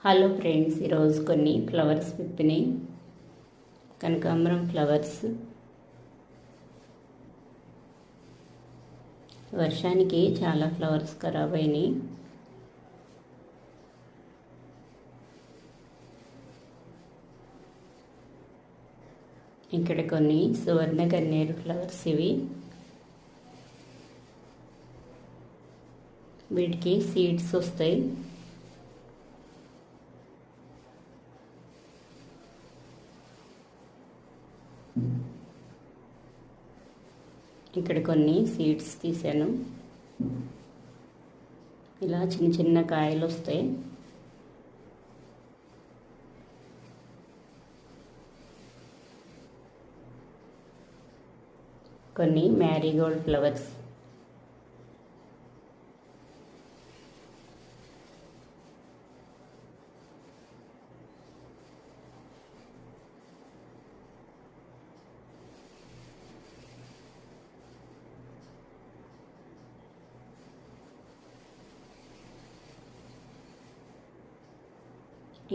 Hello friends, ఈరోజు కొన్ని flowers విప్పినాయి. కనకాంబరం ఫ్లవర్స్ వర్షానికి చాలా ఫ్లవర్స్ ఖరాబ్ అయినాయి. ఇక్కడ కొన్ని సువర్ణ గన్నేరు ఫ్లవర్స్ ఇవి. వీటికి సీడ్స్ వస్తాయి. ఇక్కడ కొన్ని సీడ్స్ తీసాను. ఇలా చిన్న చిన్న కాయలు వస్తాయి. కొన్ని మ్యారీగోల్డ్ ఫ్లవర్స్.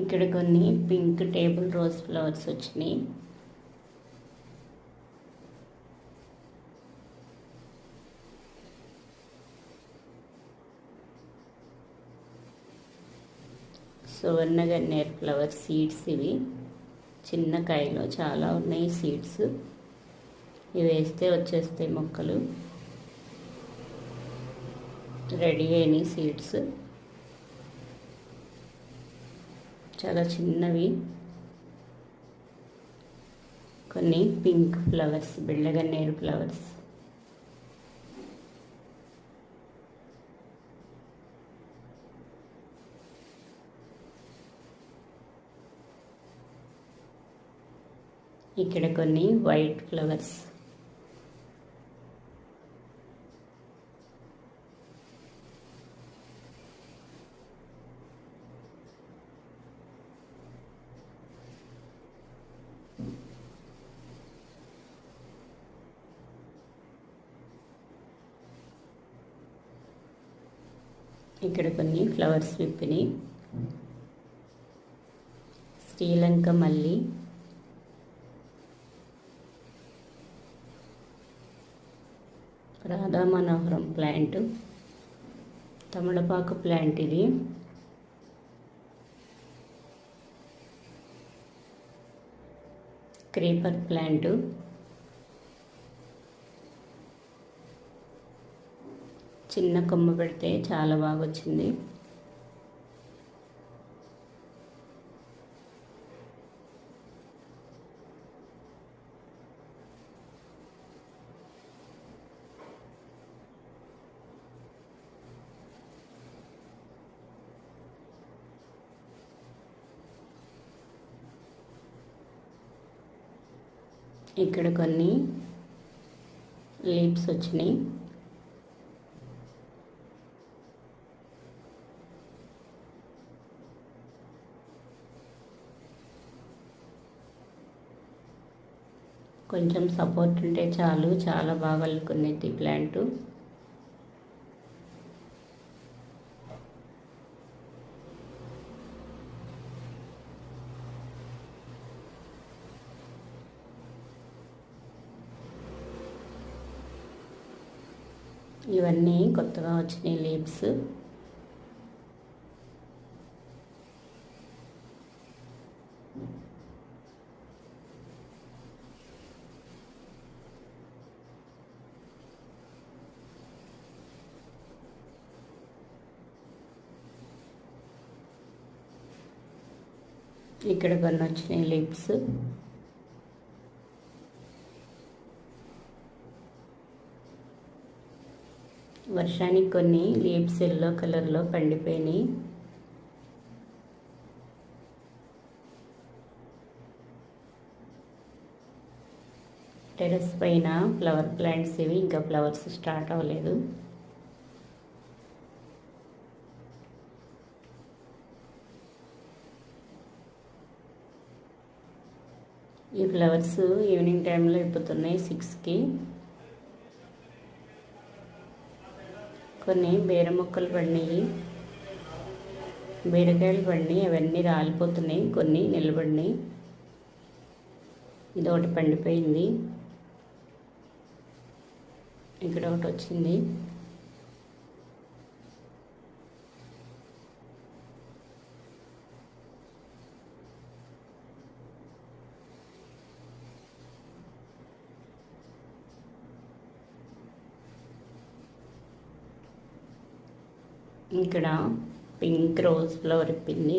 ఇక్కడ కొన్ని పింక్ టేబుల్ రోజ్ ఫ్లవర్స్ వచ్చినాయి. సువర్ణ గన్నేరు ఫ్లవర్ సీడ్స్ ఇవి. చిన్న కాయలు చాలా ఉన్నాయి సీడ్స్. ఇవి వేస్తే వచ్చేస్తాయి మొక్కలు. రెడీ అయినాయి సీడ్స్. చాలా చిన్నవి. కొన్ని పింక్ ఫ్లవర్స్, బిళ్ళగన్నేరు ఫ్లవర్స్. ఇక్కడ కొన్ని వైట్ ఫ్లవర్స్. ఇక్కడ కొన్ని ఫ్లవర్స్ విప్పినాయి. శ్రీలంక మల్లి, రాధా మనోహరం ప్లాంట్, తమలపాకు ప్లాంట్ ఇది. క్రీపర్ ప్లాంట్, చిన్న కొమ్మ పెడితే చాలా బాగా వచ్చింది. ఇక్కడ కొన్ని లీవ్స్ వచ్చినాయి. కొంచెం సపోర్ట్ ఉంటే చాలు, చాలా బాగా అల్లుకునేది ఈ ప్లాంట్. ఇవన్నీ కొత్తగా వచ్చినాయి లీవ్స్. ఇక్కడ కొన్ని వచ్చినాయి లీవ్స్. వర్షానికి కొన్ని లీవ్స్ ఎల్లో కలర్లో పండిపోయినాయి. టెర్రస్ పైన ఫ్లవర్ ప్లాంట్స్ ఇవి. ఇంకా ఫ్లవర్స్ స్టార్ట్ అవ్వలేదు. ఈ ఫ్లవర్స్ ఈవినింగ్ టైంలో ఇప్పుతున్నాయి 6కి. కొన్ని బేర మొక్కలు పడినాయి. బీరకాయలు పడినాయి, అవన్నీ రాలిపోతున్నాయి, కొన్ని నిలబడినాయి. ఇది ఒకటి పండిపోయింది, ఇక్కడ ఒకటి వచ్చింది. ఇక్కడ పింక్ రోజ్ ఫ్లవర్ ఇప్పింది.